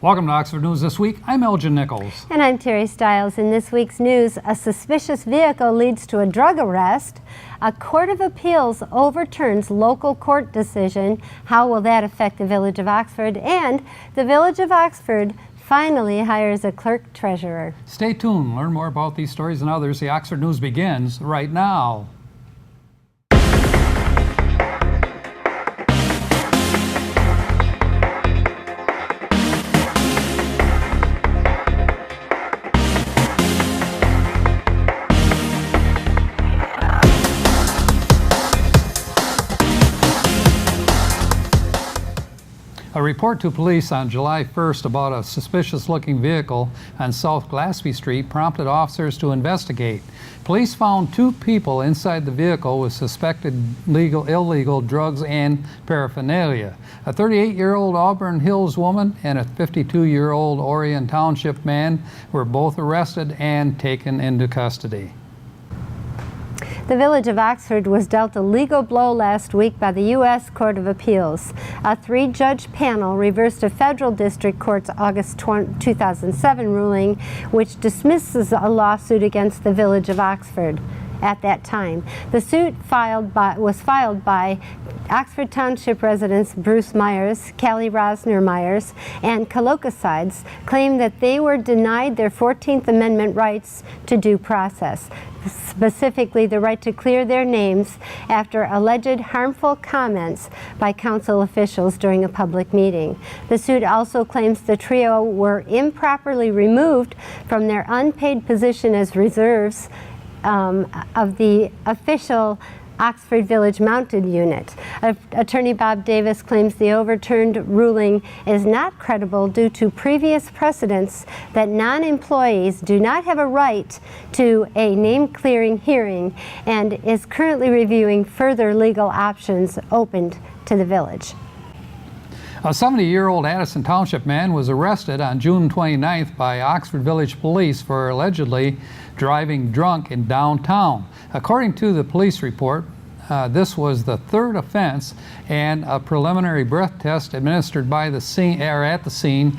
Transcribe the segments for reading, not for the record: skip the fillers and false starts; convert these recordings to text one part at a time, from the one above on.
Welcome to Oxford News This Week. I'm Elgin Nichols. And I'm Terry Stiles. In this week's news, a suspicious vehicle leads to a drug arrest. A court of appeals overturns local court decision. How will that affect the Village of Oxford? And the Village of Oxford finally hires a clerk treasurer. Stay tuned. Learn more about these stories and others. The Oxford News begins right now. A report to police on July 1st about a suspicious-looking vehicle on South Glaspie Street prompted officers to investigate. Police found two people inside the vehicle with suspected illegal drugs and paraphernalia. A 38-year-old Auburn Hills woman and a 52-year-old Orion Township man were both arrested and taken into custody. The Village of Oxford was dealt a legal blow last week by the U.S. Court of Appeals. A three-judge panel reversed a federal district court's August 2007 ruling, which dismisses a lawsuit against the Village of Oxford. At that time, the suit was filed by Oxford Township residents Bruce Myers, Callie Rosner Myers, and Colocasides claimed that they were denied their 14th Amendment rights to due process, specifically the right to clear their names after alleged harmful comments by council officials during a public meeting. The suit also claims the trio were improperly removed from their unpaid position as reserves of the official Oxford Village Mounted Unit. Attorney Bob Davis claims the overturned ruling is not credible due to previous precedents that non-employees do not have a right to a name-clearing hearing and is currently reviewing further legal options opened to the village. A 70-year-old Addison Township man was arrested on June 29th by Oxford Village Police for allegedly driving drunk in downtown. According to the police report, this was the third offense, and a preliminary breath test administered by the scene, or at the scene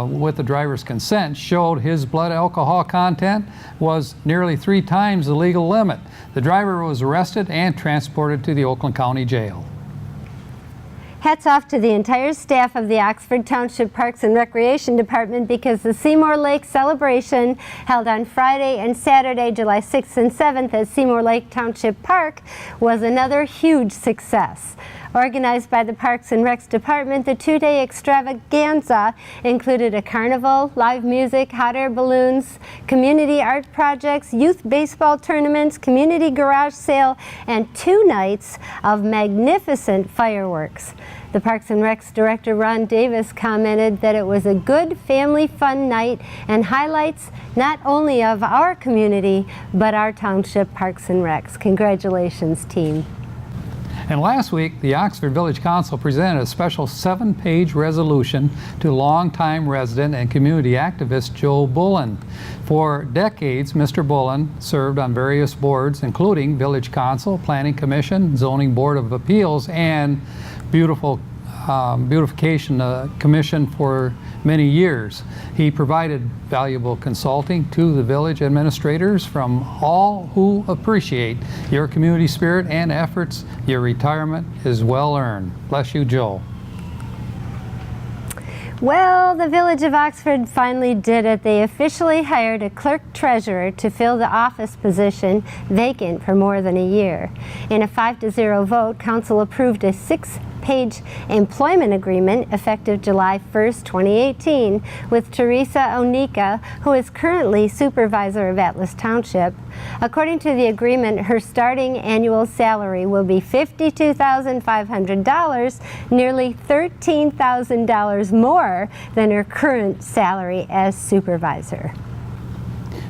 with the driver's consent showed his blood alcohol content was nearly 3 times the legal limit. The driver was arrested and transported to the Oakland County Jail. Hats off to the entire staff of the Oxford Township Parks and Recreation Department because the Seymour Lake celebration held on Friday and Saturday, July 6th and 7th at Seymour Lake Township Park was another huge success. Organized by the Parks and Recs Department, the 2-day extravaganza included a carnival, live music, hot air balloons, community art projects, youth baseball tournaments, community garage sale, and 2 nights of magnificent fireworks. The Parks and Recs Director Ron Davis commented that it was a good family fun night and highlights not only of our community, but our township Parks and Recs. Congratulations, team. And last week, the Oxford Village Council presented a special 7-page resolution to longtime resident and community activist Joe Bullen. For decades, Mr. Bullen served on various boards, including Village Council, Planning Commission, Zoning Board of Appeals, and Beautification Commission for many years. He provided valuable consulting to the village administrators from all who appreciate your community spirit and efforts. Your retirement is well earned. Bless you, Joe. Well, the Village of Oxford finally did it. They officially hired a clerk treasurer to fill the office position vacant for more than a year. In a 5-0 vote, council approved a 6-page employment agreement effective July 1st, 2018 with Teresa Onika, who is currently supervisor of Atlas Township. According to the agreement, her starting annual salary will be $52,500, nearly $13,000 more than her current salary as supervisor.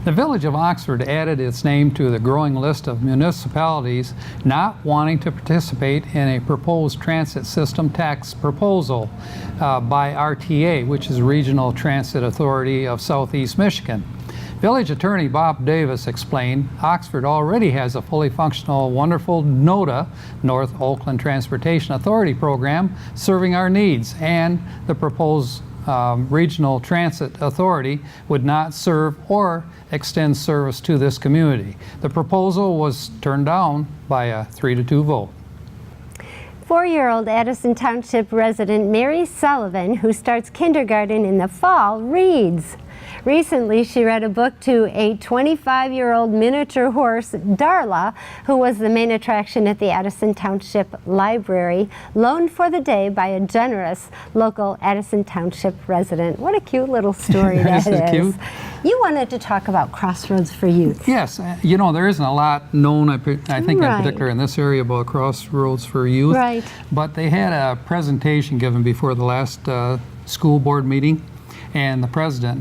The Village of Oxford added its name to the growing list of municipalities not wanting to participate in a proposed transit system tax proposal by RTA, which is Regional Transit Authority of Southeast Michigan. Village Attorney Bob Davis explained Oxford already has a fully functional, wonderful NOTA, North Oakland Transportation Authority program, serving our needs, and the proposed Regional Transit Authority would not serve or extend service to this community. The proposal was turned down by a 3-2 vote. 4-year-old Addison Township resident Mary Sullivan, who starts kindergarten in the fall, reads. Recently, she read a book to a 25-year-old miniature horse, Darla, who was the main attraction at the Addison Township Library, loaned for the day by a generous local Addison Township resident. What a cute little story that is. Cute. You wanted to talk about Crossroads for Youth. Yes, you know, there isn't a lot known, I think, in particular in this area about Crossroads for Youth. Right. But they had a presentation given before the last school board meeting, and the principal.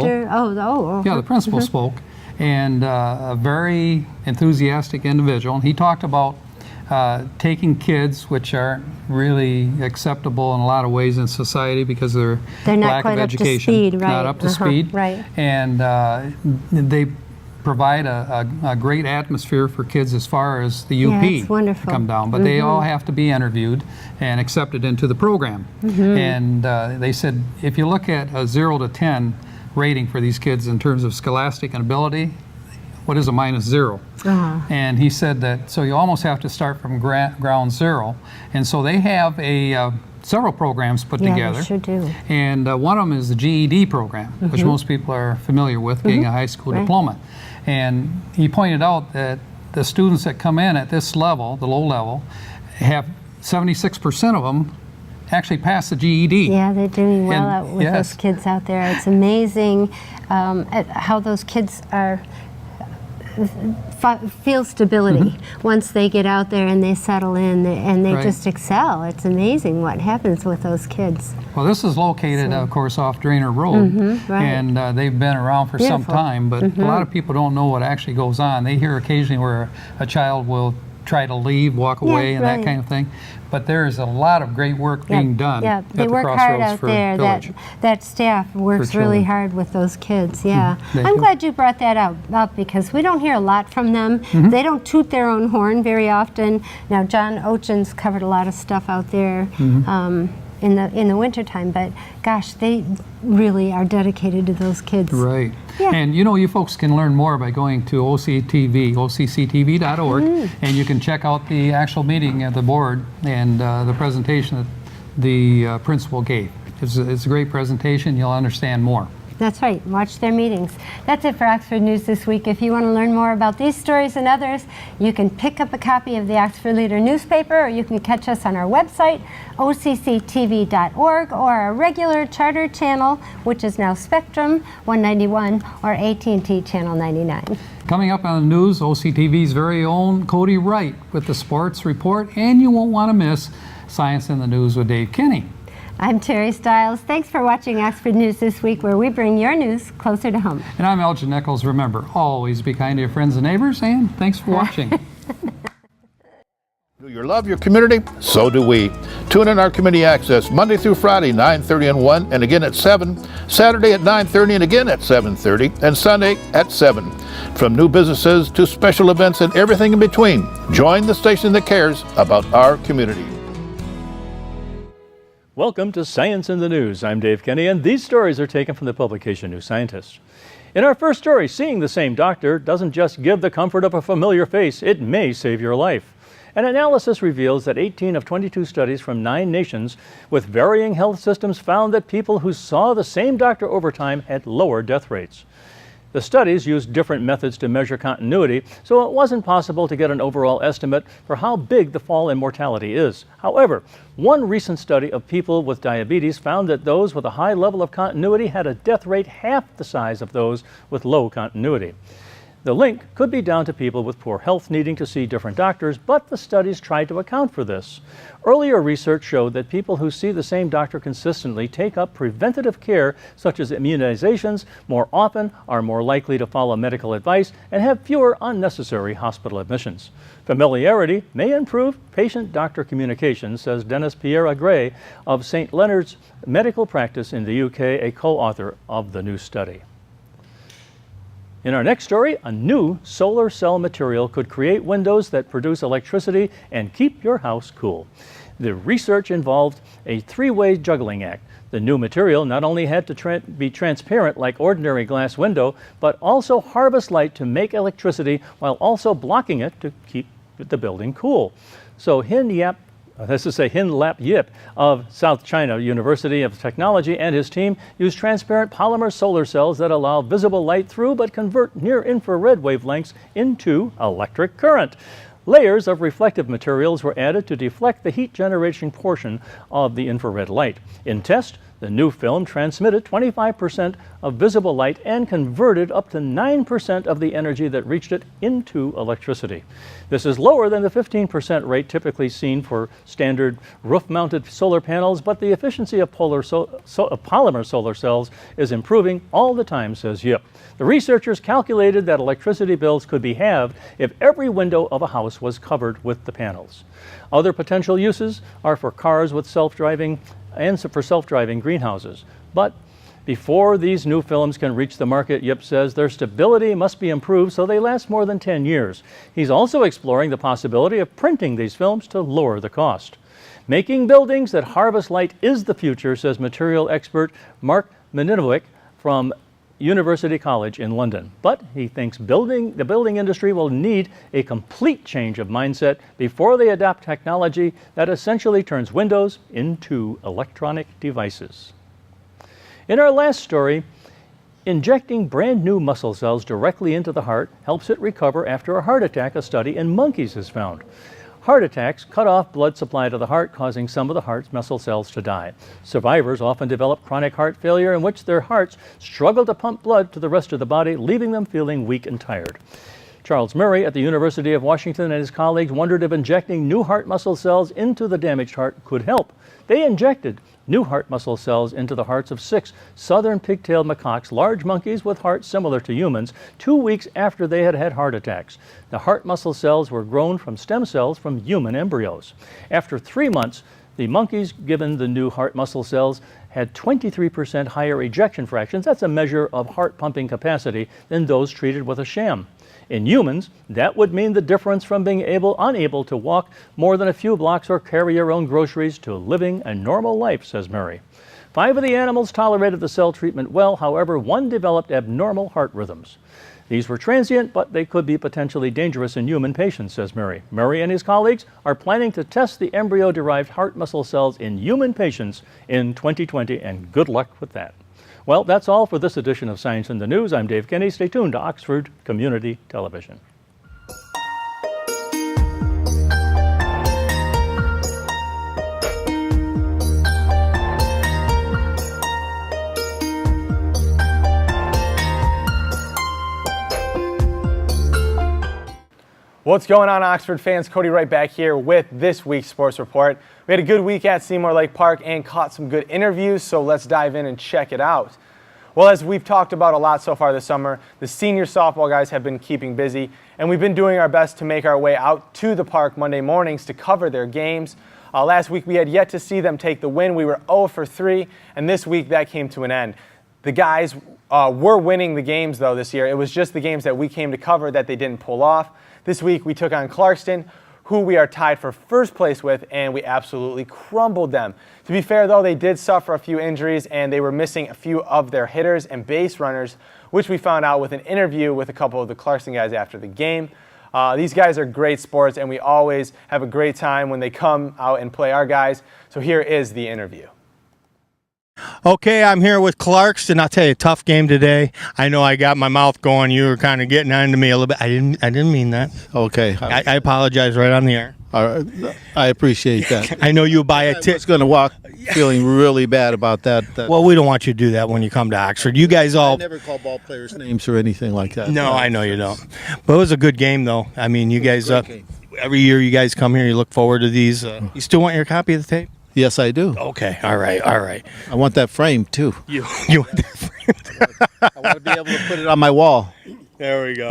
Director? Yeah, the principal spoke, and a very enthusiastic individual. And he talked about taking kids, which aren't really acceptable in a lot of ways in society because of their They're not lack quite of up to education. speed, right. Not up to speed. Right. And they provide a great atmosphere for kids as far as the UP it's wonderful. come down, but they all have to be interviewed and accepted into the program. And they said if you look at a 0 to 10 rating for these kids in terms of scholastic and ability, what is a -0? And he said that so you almost have to start from ground zero, and so they have several programs put together. They sure do. And one of them is the GED program, which most people are familiar with, getting a high school diploma. And he pointed out that the students that come in at this level, the low level, have 76% of them actually pass the GED. Yeah, they're doing well And, with those kids out there. It's amazing how those kids are feel stability once they get out there and they settle in and they just excel. It's amazing what happens with those kids. Well, this is located, of course, off Drainer Road, and they've been around for some time, but a lot of people don't know what actually goes on. They hear occasionally where a child will try to leave, walk away, and that kind of thing. But there's a lot of great work being done. Yeah, at they the work hard Crossroads out for there. Village. That staff works really hard with those kids. Yeah, They I'm do. glad you brought that up because we don't hear a lot from them. They don't toot their own horn very often. Now, John Ochen's covered a lot of stuff out there. In the wintertime, but gosh, they really are dedicated to those kids. Right. Yeah. And you know, you folks can learn more by going to OCTV, OCCTV.org, and you can check out the actual meeting of the board and the presentation that the principal gave. It's a great presentation. You'll understand more. That's right. Watch their meetings. That's it for Oxford News this week. If you want to learn more about these stories and others, you can pick up a copy of the Oxford Leader newspaper, or you can catch us on our website, OCCTV.org, or our regular charter channel, which is now Spectrum 191 or AT&T Channel 99. Coming up on the news, OCTV's very own Cody Wright with the sports report, and you won't want to miss Science in the News with Dave Kinney. I'm Terry Stiles. Thanks for watching Oxford News this week, where we bring your news closer to home. And I'm Elgin Nichols. Remember, always be kind to your friends and neighbors, and thanks for watching. Do you love your community? So do we. Tune in our community access Monday through Friday, 9:30 and 1, and again at 7, Saturday at 9:30 and again at 7:30, and Sunday at 7. From new businesses to special events and everything in between, join the station that cares about our community. Welcome to Science in the News. I'm Dave Kenny, and these stories are taken from the publication New Scientist. In our first story, seeing the same doctor doesn't just give the comfort of a familiar face, it may save your life. An analysis reveals that 18 of 22 studies from 9 nations with varying health systems found that people who saw the same doctor over time had lower death rates. The studies used different methods to measure continuity, so it wasn't possible to get an overall estimate for how big the fall in mortality is. However, one recent study of people with diabetes found that those with a high level of continuity had a death rate half the size of those with low continuity. The link could be down to people with poor health needing to see different doctors, but the studies tried to account for this. Earlier research showed that people who see the same doctor consistently take up preventative care, such as immunizations, more often, are more likely to follow medical advice, and have fewer unnecessary hospital admissions. Familiarity may improve patient-doctor communication, says Dennis Pierre-Agre of St. Leonard's Medical Practice in the UK, a co-author of the new study. In our next story, a new solar cell material could create windows that produce electricity and keep your house cool. The research involved a three-way juggling act. The new material not only had to be transparent like ordinary glass window, but also harvest light to make electricity while also blocking it to keep the building cool. So Hin Lap Yip of South China University of Technology and his team use transparent polymer solar cells that allow visible light through but convert near-infrared wavelengths into electric current. Layers of reflective materials were added to deflect the heat generation portion of the infrared light. In test, the new film transmitted 25% of visible light and converted up to 9% of the energy that reached it into electricity. This is lower than the 15% rate typically seen for standard roof-mounted solar panels, but the efficiency of polymer solar cells is improving all the time, says Yip. The researchers calculated that electricity bills could be halved if every window of a house was covered with the panels. Other potential uses are for cars with self-driving and for self-driving greenhouses. But before these new films can reach the market, Yip says their stability must be improved so they last more than 10 years. He's also exploring the possibility of printing these films to lower the cost. Making buildings that harvest light is the future, says material expert Mark Meninovic from University College in London. But he thinks the building industry will need a complete change of mindset before they adopt technology that essentially turns windows into electronic devices. In our last story, injecting brand new muscle cells directly into the heart helps it recover after a heart attack, a study in monkeys has found. Heart attacks cut off blood supply to the heart, causing some of the heart's muscle cells to die. Survivors often develop chronic heart failure in which their hearts struggle to pump blood to the rest of the body, leaving them feeling weak and tired. Charles Murray at the University of Washington and his colleagues wondered if injecting new heart muscle cells into the damaged heart could help. They injected new heart muscle cells into the hearts of 6 southern pigtailed macaques, large monkeys with hearts similar to humans, 2 weeks after they had had heart attacks. The heart muscle cells were grown from stem cells from human embryos. After 3 months, the monkeys given the new heart muscle cells had 23% higher ejection fractions, that's a measure of heart pumping capacity, than those treated with a sham. In humans, that would mean the difference from being unable to walk more than a few blocks or carry your own groceries to living a normal life, says Murray. 5 of the animals tolerated the cell treatment well, however, 1 developed abnormal heart rhythms. These were transient, but they could be potentially dangerous in human patients, says Murray. Murray and his colleagues are planning to test the embryo-derived heart muscle cells in human patients in 2020, and good luck with that. Well, that's all for this edition of Science in the News. I'm Dave Kenny. Stay tuned to Oxford Community Television. What's going on, Oxford fans? Cody Wright back here with this week's sports report. We had a good week at Seymour Lake Park and caught some good interviews, so let's dive in and check it out. Well, as we've talked about a lot so far this summer, the senior softball guys have been keeping busy, and we've been doing our best to make our way out to the park Monday mornings to cover their games. Last week we had yet to see them take the win. We were 0 for 3, and this week that came to an end. The guys were winning the games, though, this year. It was just the games that we came to cover that they didn't pull off. This week we took on Clarkston, who we are tied for first place with, and we absolutely crumbled them. To be fair, though, they did suffer a few injuries, and they were missing a few of their hitters and base runners, which we found out with an interview with a couple of the Clarkston guys after the game. These guys are great sports, and we always have a great time when they come out and play our guys. So here is the interview. Okay, I'm here with Clarkston. I'll tell you, tough game today. I know I got my mouth going. You were kind of getting onto me a little bit. I didn't mean that. Okay. I apologize right on the air. I appreciate that. I know you buy a I was ticket. going to walk feeling really bad about that. Well, we don't want you to do that when you come to Oxford. You guys I all. never call ball players names or anything like that. No, I know you don't. But it was a good game, though. I mean, you guys, great game. every year you guys come here, you look forward to these. You still want your copy of the tape? Yes, I do. Okay, all right. I want that frame too. You want that? I want to be able to put it on my wall. There we go.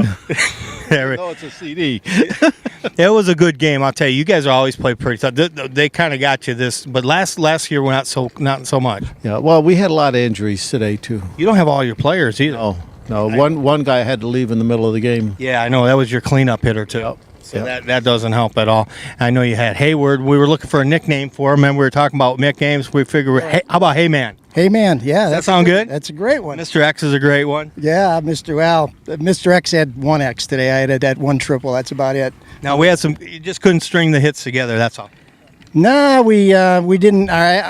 There No, it's a CD. It was a good game. I'll tell you. You guys always play pretty tough. They kind of got you this, but last year not so much. Yeah. Well, we had a lot of injuries today too. You don't have all your players either. No. One guy had to leave in the middle of the game. Yeah, I know that was your cleanup hitter too. Yep. So that doesn't help at all. I know you had Hayward. We were looking for a nickname for him, and we were talking about nicknames. We figured, hey, how about Hey Man? Hey man, yeah, that sound good? That's a great one. Mr. X is a great one. Yeah, Mr. X had one X today. I had that one triple. That's about it. Now we had some. You just couldn't string the hits together. That's all. No, we didn't.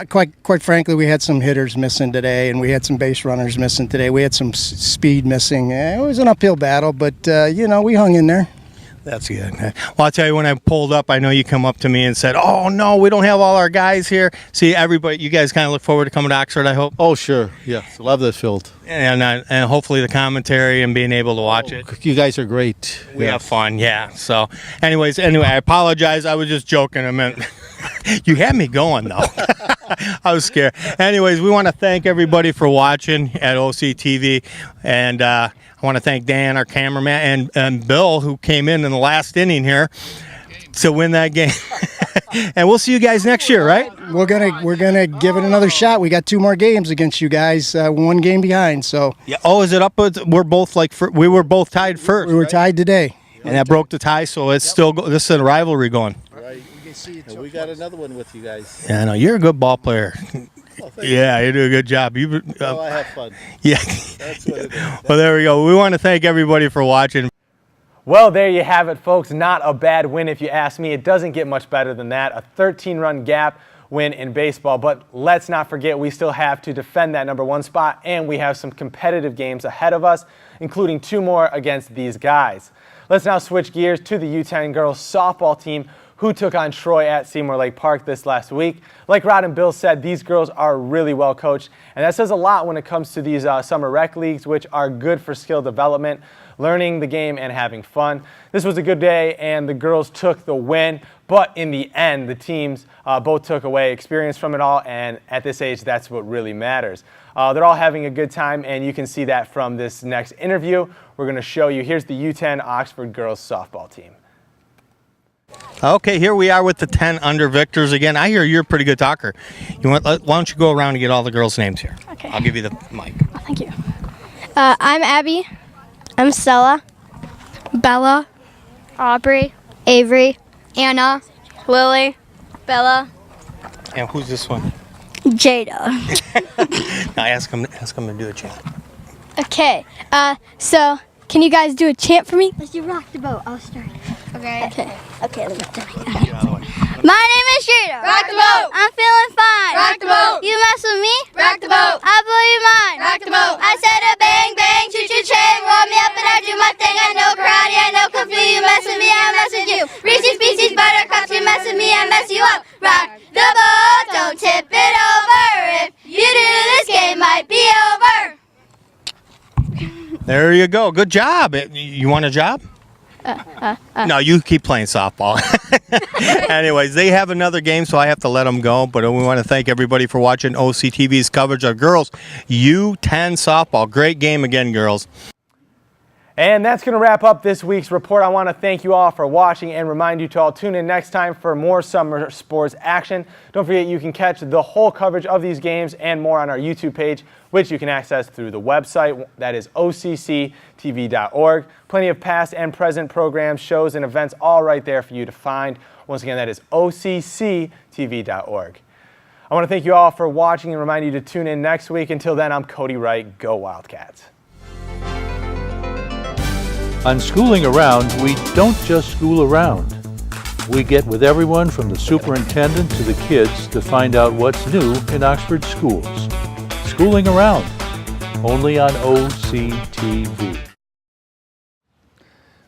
Quite frankly, we had some hitters missing today, and we had some base runners missing today. We had some speed missing. It was an uphill battle, but we hung in there. That's good. Well, I'll tell you, when I pulled up, I know you come up to me and said, "Oh no, we don't have all our guys here." See, everybody, you guys kind of look forward to coming to Oxford, I hope. Oh, sure. Yes. Love this field. And hopefully the commentary and being able to watch it. You guys are great. We have fun, yeah. So, anyway, I apologize. I was just joking. I meant you had me going though. I was scared. Anyways, we want to thank everybody for watching at OCTV, and I want to thank Dan, our cameraman, and Bill, who came in the last inning here to win that game. And we'll see you guys next year, right? We're gonna give it another shot. We got 2 more games against you guys. 1 game behind. So Yeah. Oh, is it up? We're both we were both tied first. we were tied today. and that broke the tie. So it's still this is a rivalry going. Right. And we got another one with you guys. Yeah, I know you're a good ball player. Yeah, you do a good job. You, Oh, I have fun. yeah. That's what it is. Well, there we go. We want to thank everybody for watching. Well, there you have it, folks. Not a bad win if you ask me. It doesn't get much better than that. A 13-run gap win in baseball. But let's not forget, we still have to defend that #1 spot, and we have some competitive games ahead of us, including 2 more against these guys. Let's now switch gears to the U10 girls softball team, who took on Troy at Seymour Lake Park this last week. Like Rod and Bill said, these girls are really well coached, and that says a lot when it comes to these summer rec leagues, which are good for skill development, learning the game, and having fun. This was a good day, and the girls took the win, but in the end, the teams both took away experience from it all, and at this age, that's what really matters. They're all having a good time, and you can see that from this next interview we're going to show you. Here's the U10 Oxford girls softball team. Okay, here we are with the 10 under victors again. I hear you're a pretty good talker. Why don't you go around and get all the girls' names here? Okay. I'll give you the mic. Oh, thank you. I'm Abby. I'm Stella. Bella. Aubrey. Avery. Anna. Lily. Bella. And who's this one? Jada. Now ask him to do a chant. Okay. So can you guys do a chant for me? Let's do rock the boat. I'll start. Okay. Okay. Let me do it. My name is Jada. Rock the boat. I'm feeling fine. Rock the boat. You mess with me? Rock the boat. I blow your mind. Rock the boat. I said a bang bang, choo choo chang, roll me up and I do my thing. I know karate, I know kung fu. You mess with me, I mess with you. Reese's Pieces, buttercups, you mess with me, I mess you up. Rock the boat, don't tip it over. If you do, this game might be over. There you go. Good job. You want a job? No, you keep playing softball. Anyways, they have another game, so I have to let them go. But we want to thank everybody for watching OCTV's coverage of girls U10 softball. Great game again, girls. And that's going to wrap up this week's report. I want to thank you all for watching and remind you to all tune in next time for more summer sports action. Don't forget you can catch the whole coverage of these games and more on our YouTube page, which you can access through the website. That is OCCTV.org. Plenty of past and present programs, shows, and events all right there for you to find. Once again, that is OCCTV.org. I want to thank you all for watching and remind you to tune in next week. Until then, I'm Cody Wright. Go Wildcats. On Schooling Around, we don't just school around. We get with everyone from the superintendent to the kids to find out what's new in Oxford schools. Schooling Around, only on OCTV.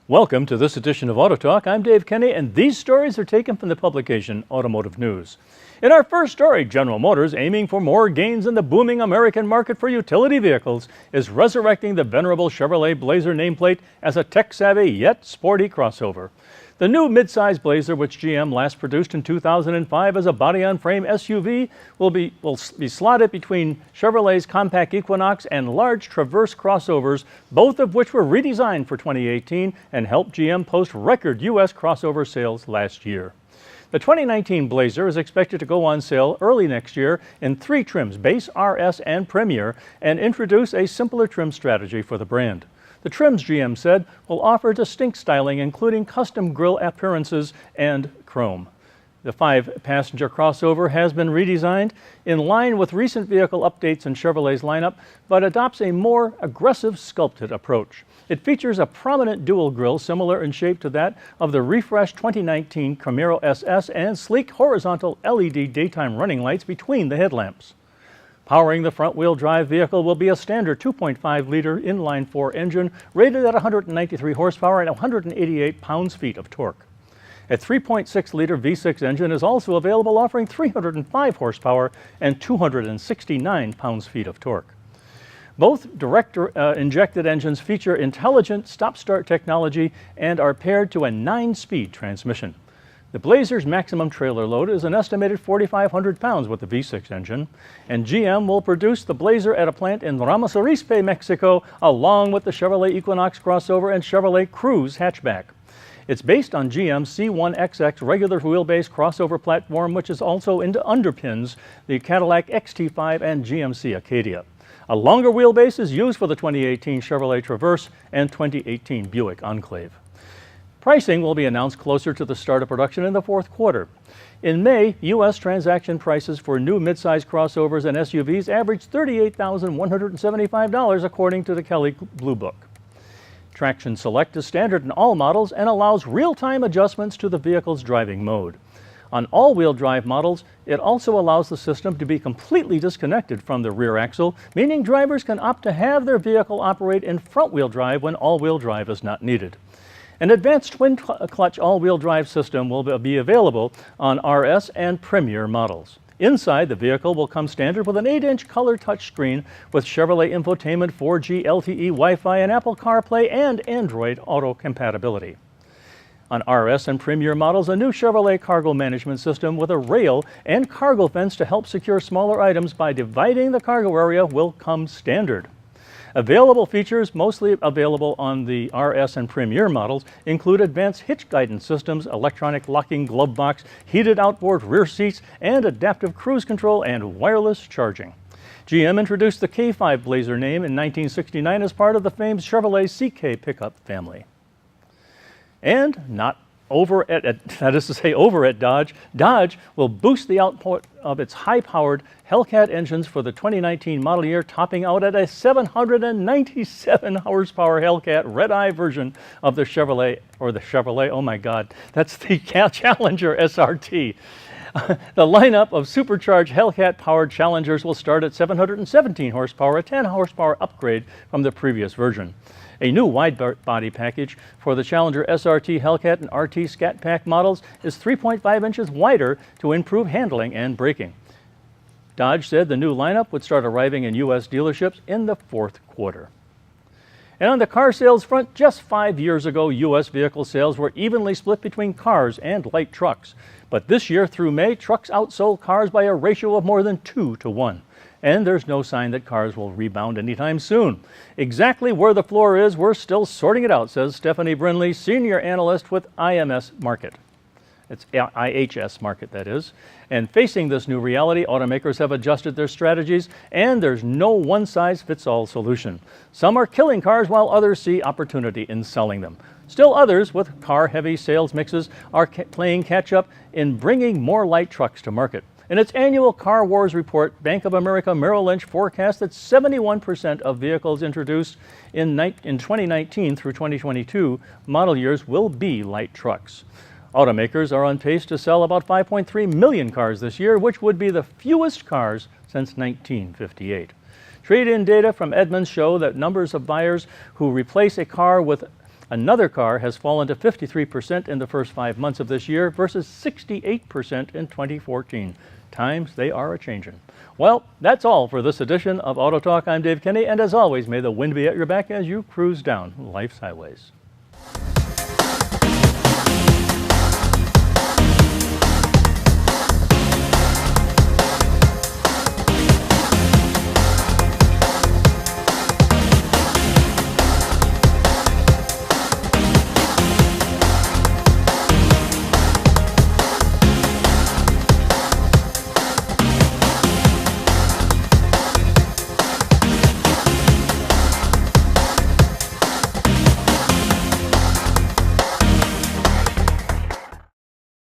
Welcome to this edition of Auto Talk. I'm Dave Kenny, and these stories are taken from the publication Automotive News. In our first story, General Motors, aiming for more gains in the booming American market for utility vehicles, is resurrecting the venerable Chevrolet Blazer nameplate as a tech-savvy yet sporty crossover. The new midsize Blazer, which GM last produced in 2005 as a body-on-frame SUV, will be slotted between Chevrolet's compact Equinox and large Traverse crossovers, both of which were redesigned for 2018 and helped GM post record U.S. crossover sales last year. The 2019 Blazer is expected to go on sale early next year in 3 trims, Base, RS, and Premier, and introduce a simpler trim strategy for the brand. The trims, GM said, will offer distinct styling, including custom grille appearances and chrome. The 5-passenger crossover has been redesigned in line with recent vehicle updates in Chevrolet's lineup, but adopts a more aggressive sculpted approach. It features a prominent dual grille similar in shape to that of the refreshed 2019 Camaro SS and sleek horizontal LED daytime running lights between the headlamps. Powering the front-wheel drive vehicle will be a standard 2.5-liter inline-4 engine rated at 193 horsepower and 188 pounds-feet of torque. A 3.6-liter V6 engine is also available, offering 305 horsepower and 269 pounds-feet of torque. Both direct injected engines feature intelligent stop-start technology and are paired to a 9-speed transmission. The Blazer's maximum trailer load is an estimated 4,500 pounds with the V6 engine, and GM will produce the Blazer at a plant in Ramos Arizpe, Mexico, along with the Chevrolet Equinox crossover and Chevrolet Cruze hatchback. It's based on GM's C1XX regular wheelbase crossover platform, which is also underpins the Cadillac XT5 and GMC Acadia. A longer wheelbase is used for the 2018 Chevrolet Traverse and 2018 Buick Enclave. Pricing will be announced closer to the start of production in the fourth quarter. In May, U.S. transaction prices for new midsize crossovers and SUVs averaged $38,175 according to the Kelley Blue Book. Traction Select is standard in all models and allows real-time adjustments to the vehicle's driving mode. On all-wheel drive models, it also allows the system to be completely disconnected from the rear axle, meaning drivers can opt to have their vehicle operate in front-wheel drive when all-wheel drive is not needed. An advanced twin-clutch all-wheel drive system will be available on RS and Premier models. Inside, the vehicle will come standard with an 8-inch color touchscreen with Chevrolet infotainment, 4G LTE Wi-Fi, and Apple CarPlay and Android Auto compatibility. On RS and Premier models, a new Chevrolet cargo management system with a rail and cargo fence to help secure smaller items by dividing the cargo area will come standard. Available features, mostly available on the RS and Premier models, include advanced hitch guidance systems, electronic locking glove box, heated outboard rear seats, and adaptive cruise control and wireless charging. GM introduced the K5 Blazer name in 1969 as part of the famed Chevrolet CK pickup family. And over at Dodge, Dodge will boost the output of its high-powered Hellcat engines for the 2019 model year, topping out at a 797 horsepower Hellcat Red-Eye version of the Chevrolet, oh my God, that's the Challenger SRT. The lineup of supercharged Hellcat-powered Challengers will start at 717 horsepower, a 10 horsepower upgrade from the previous version. A new wide-body package for the Challenger SRT Hellcat and RT Scat Pack models is 3.5 inches wider to improve handling and braking. Dodge said the new lineup would start arriving in U.S. dealerships in the fourth quarter. And on the car sales front, just 5 years ago, U.S. vehicle sales were evenly split between cars and light trucks. But this year through May, trucks outsold cars by a ratio of more than 2 to 1. And there's no sign that cars will rebound anytime soon. Exactly where the floor is, we're still sorting it out, says Stephanie Brinley, senior analyst with IHS Markit. It's IHS Markit, that is. And facing this new reality, automakers have adjusted their strategies, and there's no one-size-fits-all solution. Some are killing cars, while others see opportunity in selling them. Still others, with car-heavy sales mixes, are playing catch-up in bringing more light trucks to market. In its annual Car Wars report, Bank of America Merrill Lynch forecasts that 71% of vehicles introduced in 2019 through 2022 model years will be light trucks. Automakers are on pace to sell about 5.3 million cars this year, which would be the fewest cars since 1958. Trade-in data from Edmunds show that numbers of buyers who replace a car with another car has fallen to 53% in the first 5 months of this year versus 68% in 2014. Times they are a-changin'. Well, that's all for this edition of Auto Talk. I'm Dave Kenny, and as always, may the wind be at your back as you cruise down life's highways.